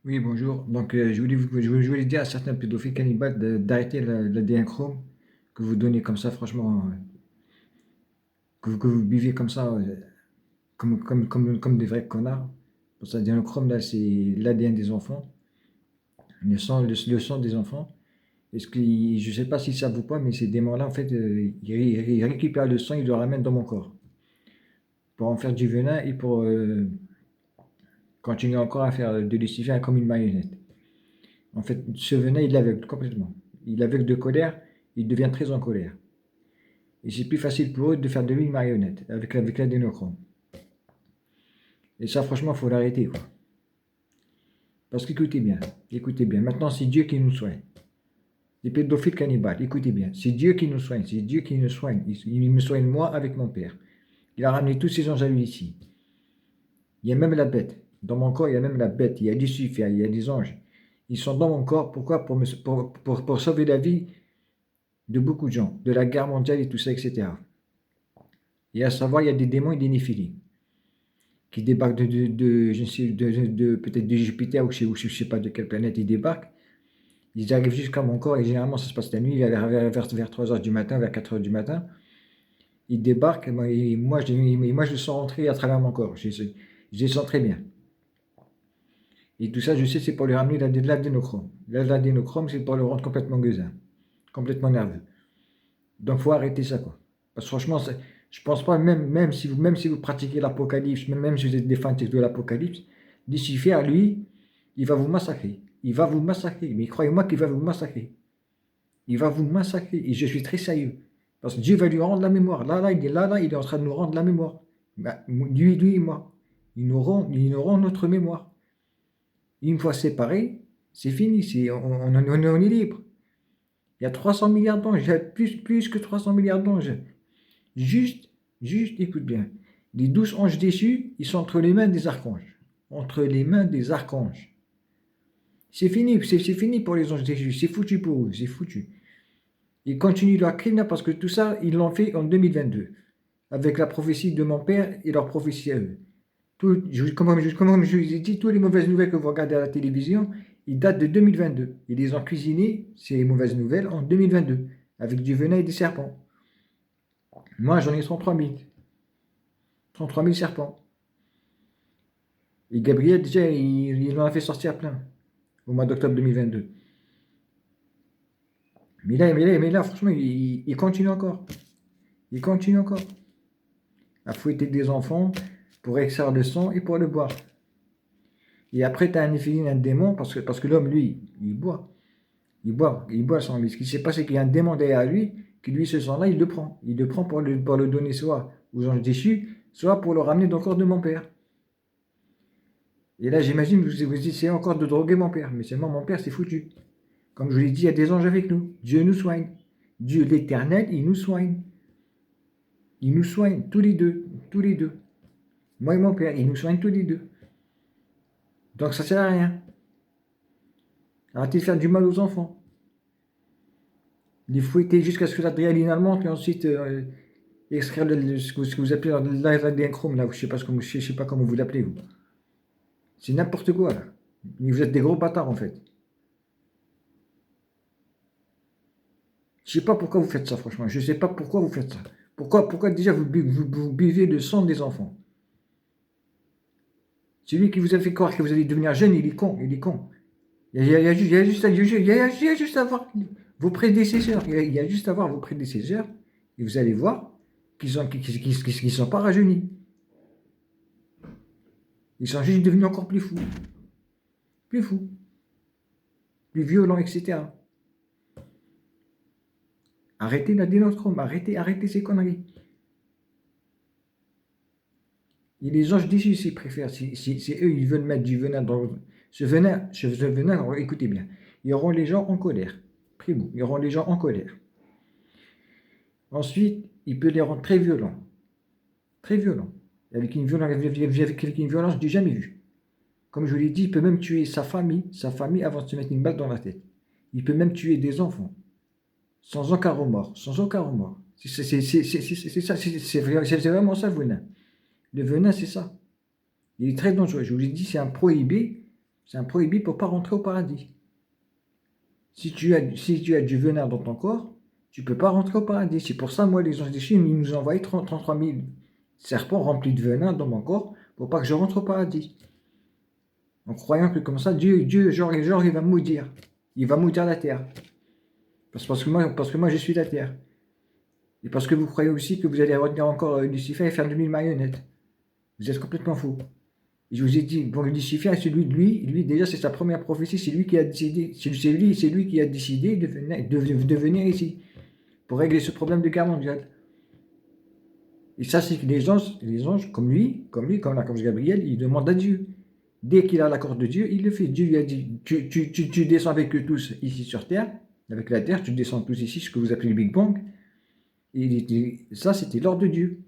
Oui, bonjour. Donc, je voulais dire à certains pédophiles cannibales d'arrêter l'ADN chrome que vous donnez comme ça, franchement, que vous buvez comme ça, comme des vrais connards. Pour ça, l'ADN chrome, là, c'est l'ADN des enfants, le sang des enfants. Je ne sais pas si ça vous pas, mais ces démons-là, en fait, ils récupèrent le sang, ils le ramènent dans mon corps pour en faire du venin et pour continuer encore à faire de Lucifer comme une marionnette. En fait, ce venin, il l'aveugle complètement. Il l'aveugle de colère, il devient très en colère. Et c'est plus facile pour eux de faire de lui une marionnette avec l'adénochrome. Et ça, franchement, il faut l'arrêter, quoi. Parce écoutez bien. Maintenant, c'est Dieu qui nous soigne. Les pédophiles cannibales, écoutez bien. C'est Dieu qui nous soigne. C'est Dieu qui nous soigne. Il me soigne moi avec mon père. Il a ramené tous ses anges à lui ici. Il y a même la bête. Dans mon corps, il y a même la bête. Il y a Lucifer, il y a des anges. Ils sont dans mon corps. Pourquoi? Pour sauver la vie de beaucoup de gens, de la guerre mondiale et tout ça, etc. Et à savoir, il y a des démons et des néphilim qui débarquent je sais, peut-être de Jupiter ou je ne sais pas de quelle planète ils débarquent. Ils arrivent jusqu'à mon corps et généralement ça se passe la nuit, vers 3 heures du matin, vers 4 heures du matin. Ils débarquent et moi je le sens rentrer à travers mon corps. Je les sens très bien. Et tout ça, je sais, c'est pour lui ramener l'adénochrome. L'adénochrome, c'est pour le rendre complètement gueusin, complètement nerveux. Donc, faut arrêter ça, quoi. Parce que franchement, je pense pas, même si vous pratiquez l'Apocalypse, même si vous êtes des fanatiques de l'Apocalypse, Lucifer, lui, il va vous massacrer. Il va vous massacrer. Mais croyez-moi qu'il va vous massacrer. Il va vous massacrer. Et je suis très sérieux. Parce que Dieu va lui rendre la mémoire. Il est en train de nous rendre la mémoire. Bah, lui et moi. Ils nous rendent notre mémoire. Une fois séparés, c'est fini. On est libre. Il y a 300 milliards d'anges. Il y a plus que 300 milliards d'anges. Juste, juste, écoute bien. Les 12 anges déçus, ils sont entre les mains des archanges. Entre les mains des archanges. C'est fini, c'est fini pour les anges déçus. C'est foutu pour eux, c'est foutu. Ils continuent leur crime là parce que tout ça, ils l'ont fait en 2022. Avec la prophétie de mon père et leur prophétie à eux. Comme je vous ai dit, toutes les mauvaises nouvelles que vous regardez à la télévision, ils datent de 2022. Ils les ont cuisinées, ces mauvaises nouvelles, en 2022. Avec du venin et des serpents. Moi, j'en ai 33 000. 33 000 serpents. Et Gabriel, déjà, il en a fait sortir plein au mois d'octobre 2022. Mais là, franchement, il continue encore. Il continue encore à fouetter des enfants pour extraire le sang et pour le boire. Et après, tu as un éphéline, un démon, parce que l'homme, lui, il boit. Il boit le sang. Mais ce qui s'est passé, c'est qu'il y a un démon derrière lui, qui lui, ce sang-là, il le prend. Il le prend pour le donner soit aux anges déchus, soit pour le ramener dans le corps de mon père. Et là, j'imagine, vous essayez encore de droguer mon père. Mais seulement mon père, c'est foutu. Comme je vous l'ai dit, il y a des anges avec nous. Dieu nous soigne. Dieu l'Éternel, il nous soigne. Il nous soigne tous les deux. Tous les deux. Moi et mon père, il nous soigne tous les deux. Donc ça sert à rien. Arrêtez de faire du mal aux enfants. Les fouetter jusqu'à ce que l'adrénaline allemande, et ensuite extraire ce que vous appelez l'ADN chrome, là, je sais pas comment vous l'appelez, vous. C'est n'importe quoi, là. Mais vous êtes des gros bâtards, en fait. Je sais pas pourquoi vous faites ça, franchement. Je sais pas pourquoi vous faites ça. Pourquoi déjà vous buvez le sang des enfants? Celui qui vous a fait croire que vous allez devenir jeune, il est con, il est con. Il y a juste à voir vos prédécesseurs. Il y a juste à voir vos prédécesseurs et vous allez voir qu'ils ne sont pas rajeunis. Ils sont juste devenus encore plus fous, plus violents, etc. Arrêtez la dénostrome, arrêtez ces conneries. Et les anges déçus, s'ils préfèrent, c'est eux, ils veulent mettre du venin dans ce venin, alors, écoutez bien, ils auront les gens en colère. Primo, ils auront les gens en colère. Ensuite, il peut les rendre très violents. Très violents. Avec une violence du jamais vue. Comme je vous l'ai dit, il peut même tuer sa famille avant de se mettre une balle dans la tête. Il peut même tuer des enfants. Sans aucun remords. Sans aucun remords. C'est vraiment ça le venin. Le venin, c'est ça. Il est très dangereux. Je vous l'ai dit, c'est un prohibé. C'est un prohibit pour ne pas rentrer au paradis. Si tu as du venin dans ton corps, tu ne peux pas rentrer au paradis. C'est pour ça, moi, les anges déchus, ils nous envoient 33 000 serpents remplis de venin dans mon corps pour pas que je rentre au paradis. En croyant que comme ça, Dieu genre, il va maudire. Il va maudire la terre. Parce que moi, je suis la terre. Et parce que vous croyez aussi que vous allez retenir encore Lucifer et faire de lui une marionnette. Vous êtes complètement fou. Et je vous ai dit, bon, Lucifer, celui de lui, déjà, c'est sa première prophétie, c'est lui qui a décidé, c'est lui qui a décidé de venir ici, pour régler ce problème de guerre mondiale. Et ça, c'est que les anges, comme l'archange Gabriel, ils demandent à Dieu. Dès qu'il a l'accord de Dieu, il le fait. Dieu lui a dit, tu descends avec eux tous ici sur Terre, avec la Terre, tu descends tous ici, ce que vous appelez le Big Bang. Et ça, c'était l'ordre de Dieu.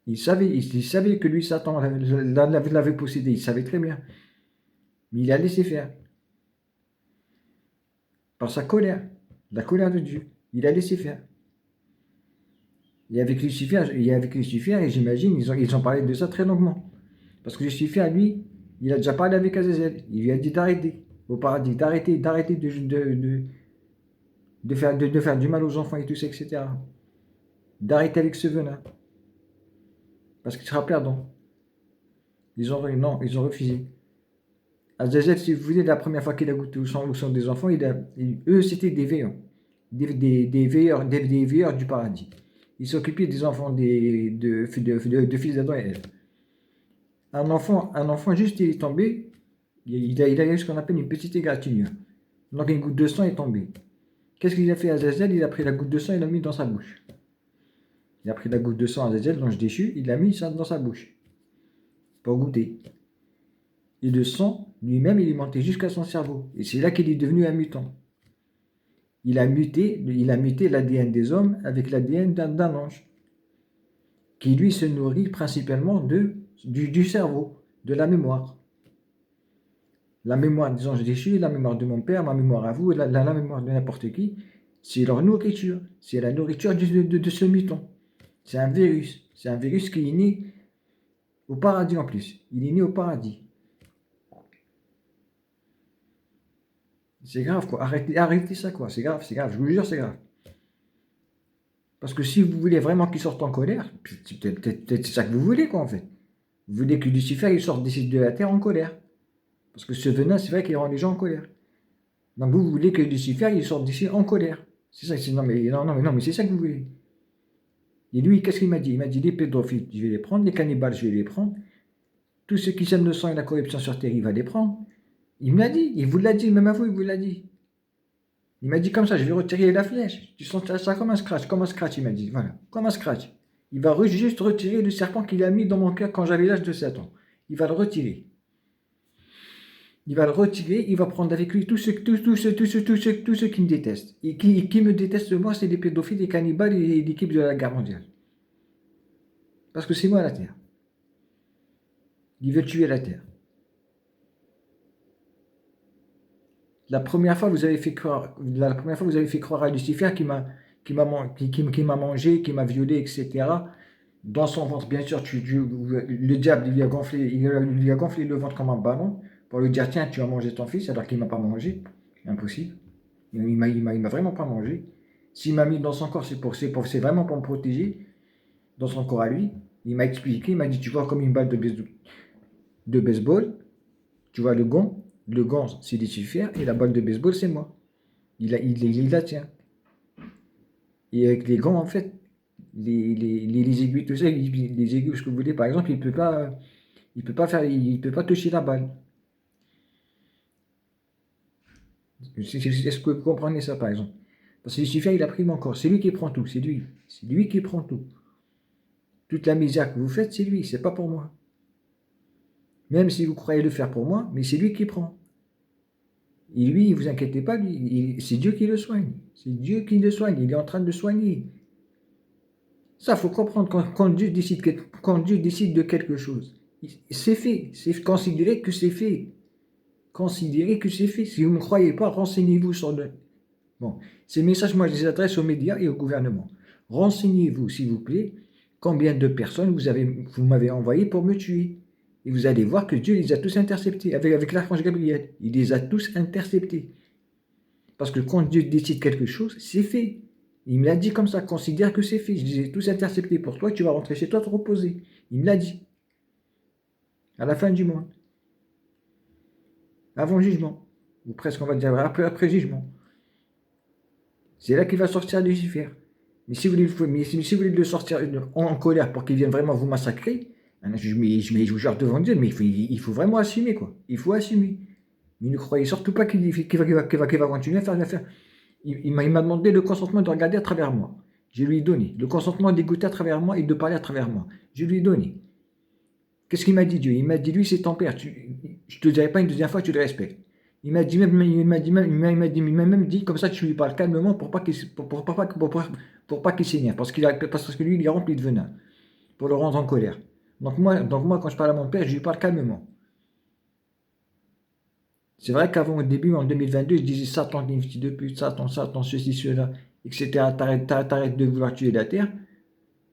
Il savait que lui, Satan, l'avait possédé, il savait très bien. Mais il a laissé faire. Par sa colère, la colère de Dieu. Il a laissé faire. Et avec Lucifer, et j'imagine, ils ont parlé de ça très longuement. Parce que Lucifer, lui, il a déjà parlé avec Azazel. Il lui a dit d'arrêter au paradis, d'arrêter de faire du mal aux enfants et tout ça, etc. D'arrêter avec ce venin. Parce qu'il sera perdant. Ils ont refusé. Azazel, si vous voulez, la première fois qu'il a goûté au sang des enfants, eux, c'était des veilleurs. Des veilleurs du paradis. Ils s'occupaient des enfants de fils d'Adam et Ève. Un enfant, juste, il est tombé, il a eu ce qu'on appelle une petite égratignure. Donc une goutte de sang est tombée. Qu'est-ce qu'il a fait à Azazel? Il a pris la goutte de sang et l'a mis dans sa bouche. Il a pris la goutte de sang à Azazel, l'ange déchu, il l'a mis ça dans sa bouche. Pour goûter. Et le sang, lui-même, il est monté jusqu'à son cerveau. Et c'est là qu'il est devenu un mutant. Il a muté l'ADN des hommes avec l'ADN d'un ange. Qui lui se nourrit principalement du cerveau, de la mémoire. La mémoire des anges déchus, la mémoire de mon père, ma mémoire à vous, la mémoire de n'importe qui, c'est leur nourriture. C'est la nourriture de ce muton. C'est un virus. C'est un virus qui est né au paradis en plus. Il est né au paradis. C'est grave quoi. Arrêtez ça quoi. C'est grave. Je vous jure, c'est grave. Parce que si vous voulez vraiment qu'il sorte en colère, c'est peut-être ça que vous voulez quoi en fait. Vous voulez que Lucifer il sorte d'ici de la terre en colère. Parce que ce venin, c'est vrai qu'il rend les gens en colère. Donc vous voulez que Lucifer il sorte d'ici en colère. C'est ça. Non mais c'est ça que vous voulez. Et lui, qu'est-ce qu'il m'a dit? Il m'a dit les pédophiles, je vais les prendre, les cannibales, je vais les prendre. Tous ceux qui sèment le sang et la corruption sur terre, il va les prendre. Il me l'a dit, il vous l'a dit, même à vous, il vous l'a dit. Il m'a dit comme ça, je vais retirer la flèche. Tu sens ça comme un scratch, il m'a dit. Voilà, comme un scratch. Il va juste retirer le serpent qu'il a mis dans mon cœur quand j'avais l'âge de 7 ans. Il va le retirer. Il va prendre avec lui tous ceux qui me détestent. Et qui me détestent moi, c'est les pédophiles, les cannibales et l'équipe de la guerre mondiale. Parce que c'est moi la terre. Il veut tuer la terre. La première fois, vous avez fait croire à Lucifer qui m'a mangé, qui m'a violé, etc. Dans son ventre, bien sûr, le diable il lui a gonflé le ventre comme un ballon pour lui dire tiens, tu as mangé ton fils alors qu'il ne m'a pas mangé. Impossible. Il m'a vraiment pas mangé. S'il m'a mis dans son corps, c'est vraiment pour me protéger. Dans son corps à lui, il m'a expliqué, il m'a dit tu vois comme une balle de baseball, tu vois le gond c'est Lucifer et la balle de baseball c'est moi. Il la tient. Et avec les gants en fait, les aiguilles, tout ça, les aiguilles, ce que vous voulez, par exemple, il peut pas toucher la balle. Est-ce que vous comprenez ça, par exemple? Parce que Lucifer, il a pris mon corps. C'est lui qui prend tout. C'est lui qui prend tout. Toute la misère que vous faites, c'est lui. C'est pas pour moi. Même si vous croyez le faire pour moi, mais c'est lui qui prend. Et lui, ne vous inquiétez pas, c'est Dieu qui le soigne. C'est Dieu qui le soigne. Il est en train de le soigner. Ça, il faut comprendre. Quand Dieu décide de quelque chose, c'est fait. C'est considéré que c'est fait. Considérez que c'est fait. Si vous ne me croyez pas, renseignez-vous sur le... Bon, ces messages, moi, je les adresse aux médias et au gouvernement. Renseignez-vous, s'il vous plaît, combien de personnes vous m'avez envoyé pour me tuer. Et vous allez voir que Dieu les a tous interceptés avec l'archange Gabriel. Il les a tous interceptés. Parce que quand Dieu décide quelque chose, c'est fait. Il me l'a dit comme ça, considère que c'est fait. Je les ai tous interceptés pour toi, tu vas rentrer chez toi te reposer. Il me l'a dit. À la fin du mois. Avant le jugement. Ou presque, on va dire, après jugement. C'est là qu'il va sortir Lucifer. Mais si vous voulez le sortir en colère pour qu'il vienne vraiment vous massacrer, je vous jure devant Dieu, mais il faut vraiment assumer, quoi. Il faut assumer. Mais ne croyez surtout pas qu'il va continuer à faire. Il m'a demandé le consentement de regarder à travers moi. Je lui ai donné. Le consentement d'écouter à travers moi et de parler à travers moi. Je lui ai donné. Qu'est-ce qu'il m'a dit Dieu? Il m'a dit, lui, c'est ton père. Je ne te dirai pas une deuxième fois, tu le respectes. Il m'a même dit comme ça, tu lui parles calmement pour pas qu'il s'énerve. Parce que lui, il est rempli de venin. Pour le rendre en colère. Donc moi, quand je parle à mon père, je lui parle calmement. C'est vrai qu'avant, au début, en 2022, je disais Satan, fils de pute, Satan, ceci, cela, etc. T'arrêtes de vouloir tuer la terre.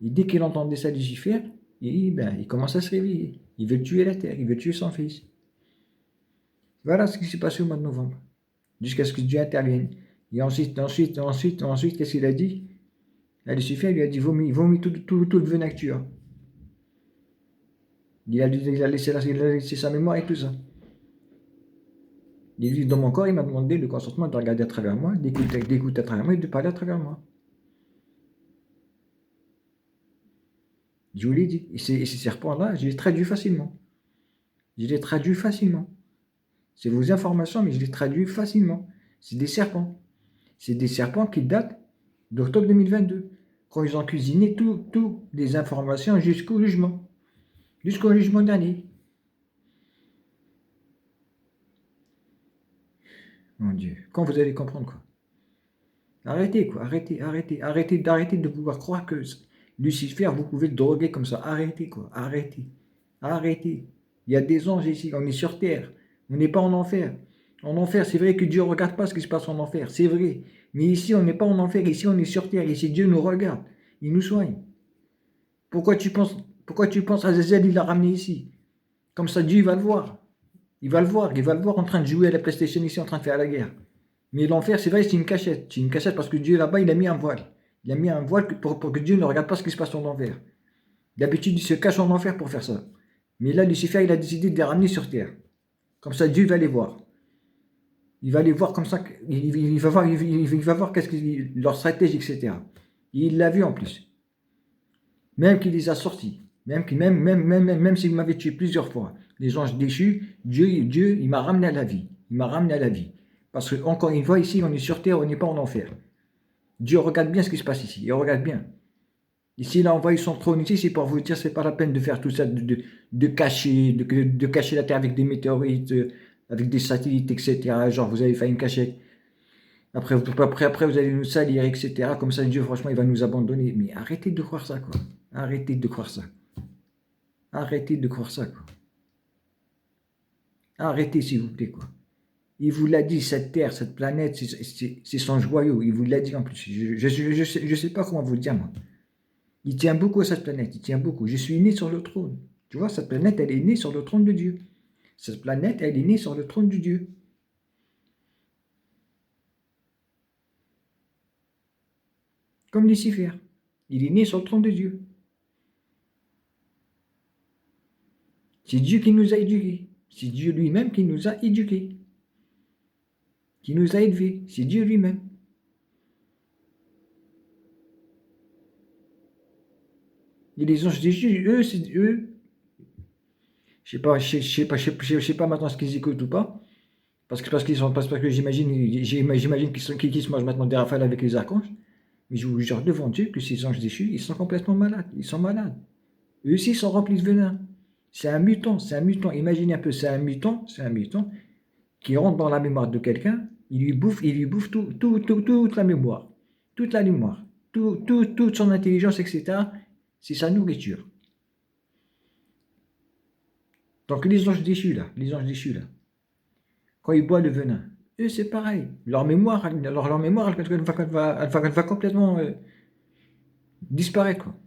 Et dès qu'il entendait ça, Lucifer, il commence à se réveiller. Il veut tuer la terre, il veut tuer son fils. Voilà ce qui s'est passé au mois de novembre. Jusqu'à ce que Dieu intervienne. Et ensuite, qu'est-ce qu'il a dit? Lucifer lui a dit, vomis tout le venin que tu as. Il a laissé sa mémoire et tout ça. Il dit, dans mon corps, il m'a demandé le consentement de regarder à travers moi, d'écouter à travers moi et de parler à travers moi. Je vous l'ai dit. Et ces serpents-là, je les traduis facilement. C'est vos informations, mais je les traduis facilement. C'est des serpents. C'est des serpents qui datent d'octobre 2022. Quand ils ont cuisiné toutes les informations jusqu'au jugement. Jusqu'au jugement dernier. Mon Dieu. Quand vous allez comprendre quoi? Arrêtez quoi. Arrêtez de vouloir croire que Lucifer, vous pouvez le droguer comme ça. Arrêtez quoi. Arrêtez. Il y a des anges ici. On est sur terre. On n'est pas en enfer. En enfer, c'est vrai que Dieu ne regarde pas ce qui se passe en enfer. C'est vrai. Mais ici, on n'est pas en enfer. Ici, on est sur terre. Ici, Dieu nous regarde. Il nous soigne. Pourquoi tu penses Azazel, il l'a ramené ici? Comme ça, Dieu, il va le voir. Il va le voir en train de jouer à la PlayStation ici, en train de faire la guerre. Mais l'enfer, c'est vrai, c'est une cachette. C'est une cachette parce que Dieu, là-bas, il a mis un voile. Il a mis un voile pour que Dieu ne regarde pas ce qui se passe en enfer. D'habitude, il se cache en enfer pour faire ça. Mais là, Lucifer, il a décidé de les ramener sur terre. Comme ça, Dieu va les voir. Il va les voir comme ça. Il va voir leur stratégie, etc. Et il l'a vu en plus. Même qu'il les a sortis. Même s'il m'avait tué plusieurs fois. Les anges déchus, Dieu, il m'a ramené à la vie. Parce que, encore une fois, ici, on est sur terre, on n'est pas en enfer. Dieu regarde bien ce qui se passe ici. Il regarde bien. Ici, il a envoyé son trône ici, c'est pour vous dire, c'est pas la peine de faire tout ça, de cacher la terre avec des météorites, avec des satellites, etc. Genre, vous avez fait une cachette. Après, vous allez nous salir, etc. Comme ça, Dieu, franchement, il va nous abandonner. Mais arrêtez de croire ça, quoi. Arrêtez de croire ça, quoi. Arrêtez, s'il vous plaît, quoi. Il vous l'a dit, cette terre, cette planète, c'est son joyau. Il vous l'a dit en plus. Je sais pas comment vous le dire, moi. Il tient beaucoup à cette planète, il tient beaucoup. Je suis né sur le trône. Tu vois, cette planète, elle est née sur le trône de Dieu. Cette planète, elle est née sur le trône de Dieu. Comme Lucifer. Il est né sur le trône de Dieu. C'est Dieu qui nous a éduqués. C'est Dieu lui-même qui nous a éduqués. Qui nous a élevés. C'est Dieu lui-même. Et les anges déchus, eux, c'est eux. Je sais pas maintenant ce qu'ils écoutent ou pas. Parce que j'imagine qu'ils se mangent maintenant des rafales avec les archanges. Mais je vous jure devant Dieu que ces anges déchus, ils sont complètement malades. Ils sont malades. Eux aussi sont remplis de venin. C'est un mutant. Imaginez un peu, c'est un mutant qui rentre dans la mémoire de quelqu'un. Il lui bouffe toute la mémoire. Toute son intelligence, etc. C'est sa nourriture. Donc les anges déchus là, quand ils boivent le venin, eux c'est pareil. Leur mémoire, elle va complètement disparaître, quoi.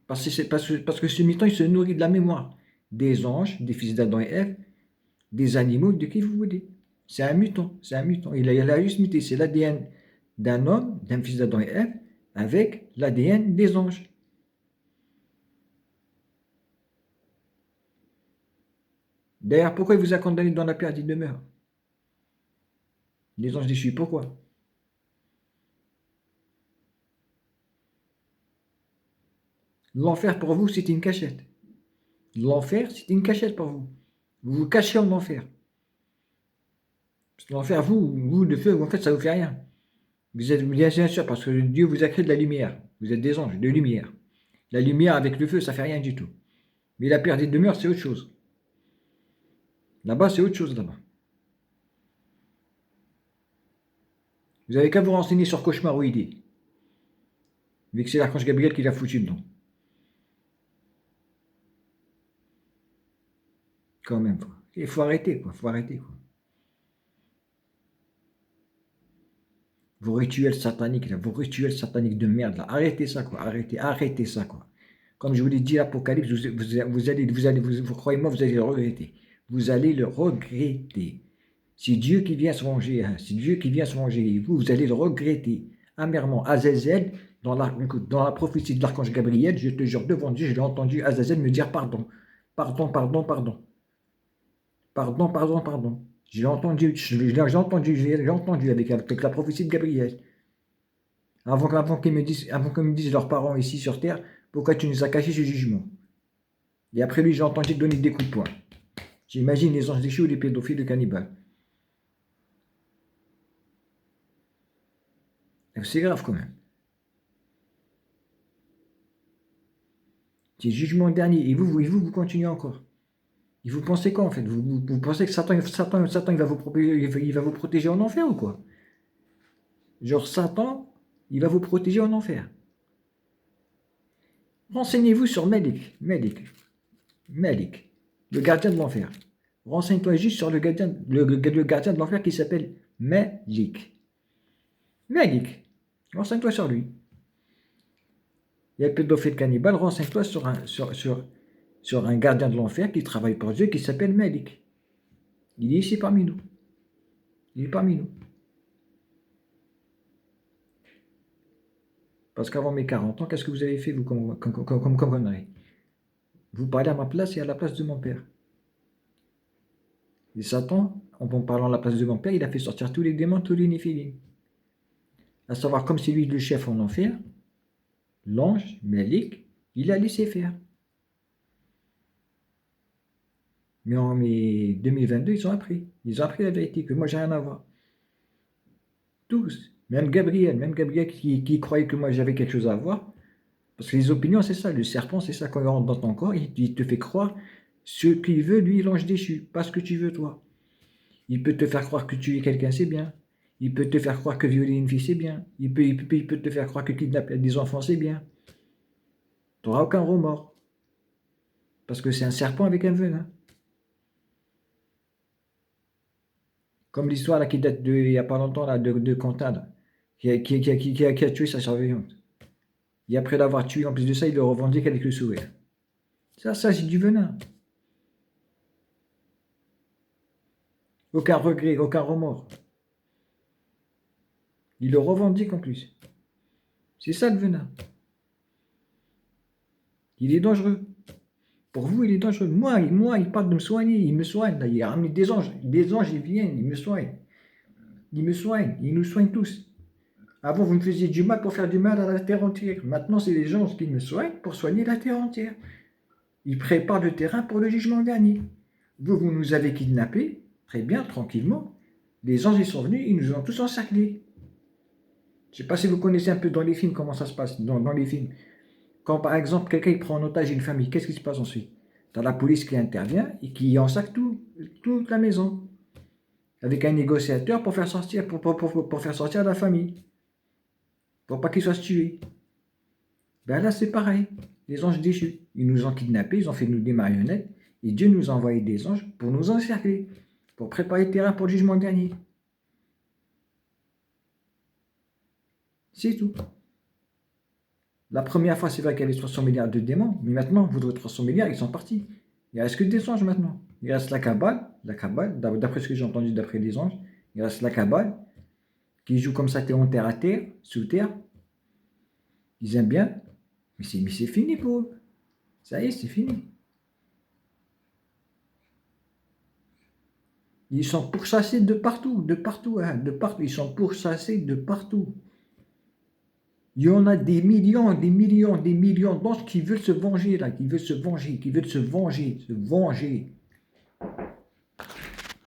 Parce que ce mutant, il se nourrit de la mémoire. des anges, des fils d'Adam et Ève, des animaux, de qui vous voulez. C'est un mutant, c'est un mutant. Il a juste muté, c'est l'ADN d'un homme, d'un fils d'Adam et Ève, avec l'ADN des anges. D'ailleurs, pourquoi il vous a condamné dans la perte demeure? Les anges déchus, pourquoi? L'enfer pour vous, c'est une cachette. L'enfer, c'est une cachette pour vous. Vous vous cachez en enfer. L'enfer, vous, le feu, en fait, ça ne vous fait rien. Vous êtes bien sûr, parce que Dieu vous a créé de la lumière. Vous êtes des anges, de lumière. La lumière avec le feu, ça ne fait rien du tout. Mais la perte des demeures, c'est autre chose. Là-bas, c'est autre chose, là-bas. Vous avez qu'à vous renseigner sur Cauchemaroïdé. Vu que c'est l'archange Gabriel qui l'a foutu dedans. Quand même, quoi. Il faut arrêter, quoi. Faut arrêter, quoi. Vos rituels sataniques, là, vos rituels sataniques de merde, là. Arrêtez ça, quoi. Arrêtez ça, quoi. Comme je vous l'ai dit, l'Apocalypse, croyez-moi, vous allez le regretter. Vous allez le regretter. C'est Dieu qui vient se venger, hein. C'est Dieu qui vient se venger. Et vous allez le regretter amèrement. Azazel, dans la prophétie de l'archange Gabriel, je te jure devant Dieu, je l'ai entendu Azazel me dire pardon. Pardon, pardon, pardon. Pardon, pardon, pardon. J'ai entendu, j'ai entendu avec la prophétie de Gabriel. Avant qu'ils me disent leurs parents ici sur terre, pourquoi tu nous as caché ce jugement? Et après lui, j'ai entendu donner des coups de poing. J'imagine les anges déchus ou les pédophiles de cannibales. C'est grave quand même. C'est jugement dernier. Et vous continuez encore. Et vous pensez quoi en fait? Vous pensez que Satan il va vous protéger en enfer ou quoi? Genre Satan, il va vous protéger en enfer. Renseignez-vous sur Malik, le gardien de l'enfer. Renseigne-toi juste sur le gardien de l'enfer qui s'appelle Malik. Malik, renseigne-toi sur lui. Il y a le pédophile cannibale, renseigne-toi sur un gardien de l'enfer qui travaille pour Dieu qui s'appelle Malik. Il est ici parmi nous. Il est parmi nous. Parce qu'avant mes 40 ans, qu'est-ce que vous avez fait, vous, comme connerie? Vous parlez à ma place et à la place de mon père. Et Satan, en parlant à la place de mon père, il a fait sortir tous les démons, tous les néphilim. À savoir, comme c'est lui le chef en enfer, l'ange, Malik, il a laissé faire. Mais en 2022, ils ont appris. Ils ont appris la vérité, que moi, j'ai rien à voir. Tous. Même Gabriel qui croyait que moi, j'avais quelque chose à voir. Parce que les opinions, c'est ça. Le serpent, c'est ça. Quand il rentre dans ton corps, il te fait croire ce qu'il veut, lui, l'ange déchu. Pas ce que tu veux, toi. Il peut te faire croire que tuer quelqu'un, c'est bien. Il peut te faire croire que violer une fille, c'est bien. Il peut te faire croire que kidnapper des enfants, c'est bien. Tu n'auras aucun remords. Parce que c'est un serpent avec un venin. Comme l'histoire là, qui date il n'y a pas longtemps là, de Quentin, là, qui a tué sa surveillante. Et après l'avoir tué, en plus de ça, il le revendique avec le sourire. Ça c'est du venin. Aucun regret, aucun remords. Il le revendique en plus. C'est ça le venin. Il est dangereux. Pour vous, il est dangereux. Moi, il parle de me soigner. Il me soigne. Là. Il a ramené des anges. Des anges, ils viennent, ils me soignent. Ils me soignent. Ils nous soignent tous. Avant, vous me faisiez du mal pour faire du mal à la terre entière. Maintenant, c'est les anges qui me soignent pour soigner la terre entière. Ils préparent le terrain pour le jugement dernier. Vous nous avez kidnappés. Très bien, tranquillement. Les anges, ils sont venus. Ils nous ont tous encerclés. Je ne sais pas si vous connaissez un peu dans les films comment ça se passe. Dans les films. Quand par exemple quelqu'un prend en otage une famille, qu'est-ce qui se passe ensuite? Tu as la police qui intervient et qui ensacle toute la maison. Avec un négociateur pour faire sortir, pour faire sortir la famille. Pour pas qu'ils soient tués. Ben là c'est pareil. Les anges déchus. Ils nous ont kidnappés, ils ont fait nous des marionnettes. Et Dieu nous a envoyé des anges pour nous encercler. Pour préparer le terrain pour le jugement dernier. C'est tout. La première fois, c'est vrai qu'il y avait 300 milliards de démons, mais maintenant, vos 300 milliards, ils sont partis. Il reste que des anges maintenant. Il reste la Kabbale, d'après ce que j'ai entendu d'après les anges, il reste la Kabbale, qui joue comme ça, terre à terre, sous terre. Ils aiment bien, mais c'est fini pour eux. Ça y est, c'est fini. Ils sont pourchassés de partout, hein, de partout. Ils sont pourchassés de partout. Il y en a des millions, des millions, des millions d'anges qui veulent se venger, là, qui veulent se venger, qui veulent se venger, se venger.